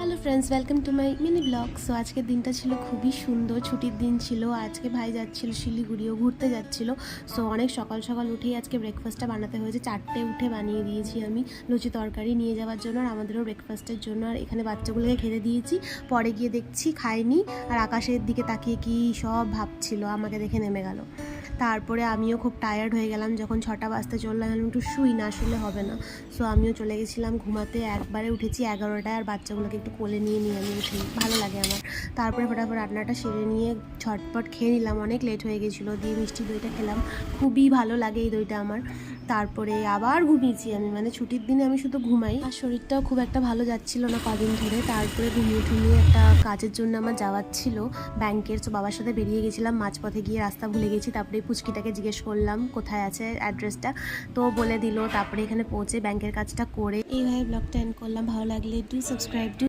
Hello friends, welcome to my mini blog. So আজকের দিনটা ছিল খুবই সুন্দর, ছুটির দিন ছিল। আজকে ভাই যাচ্ছিল শিলিগুড়িও ঘুরতে যাচ্ছিল। সো অনেক সকাল সকাল উঠেই আজকে ব্রেকফাস্টটা বানাতে হয়েছে। 4টে উঠে বানিয়ে দিয়েছি আমি লুচি তরকারি নিয়ে যাওয়ার জন্য আর আমাদেরও ব্রেকফাস্টের জন্য। আর এখানে বাচ্চাগুলোকে খেতে দিয়েছি। পরে গিয়ে দেখছি খায়নি, আর আকাশের দিকে তাকিয়ে কি সব ভাবছিল, আমাকে দেখে নেমে গেল। তারপরে আমিও খুব টায়ার্ড হয়ে গেলাম যখন 6টা বাজতে চললাম, আমি একটু শুই, না শুলে হবে না। সো আমিও চলে গেছিলাম ঘুমাতে। একবারে উঠেছি 11টায়, আর বাচ্চাগুলোকে একটু কোলে নিয়ে আমি উঠি, ভালো লাগে আমার। তারপরে ফটাফট রান্নাটা সেরে নিয়ে ঝটপট খেয়ে নিলাম, অনেক লেট হয়ে গেছিলো। দিয়ে মিষ্টি দইটা খেলাম, খুবই ভালো লাগে এই দইটা আমার। তারপরে আবার ঘুমিয়েছি আমি, মানে ছুটির দিনে আমি শুধু ঘুমাই। আর শরীরটাও খুব একটা ভালো যাচ্ছিল না কদিন ধরে। তারপরে ঘুমিয়ে একটা কাজের জন্য আমার যাওয়ার ছিল ব্যাংকের। তো বাবার সাথে বেরিয়ে গেছিলাম, মাঝপথে গিয়ে রাস্তা ভুলে গেছি। তারপরে পুচকিটাকে জিজ্ঞেস করলাম কোথায় আছে অ্যাড্রেসটা, তো বলে দিল। তারপরে এখানে পৌঁছে ব্যাংকের কাজটা করে এইভাবে ব্লগটা এন্ড করলাম। ভালো লাগলে ডু সাবস্ক্রাইব।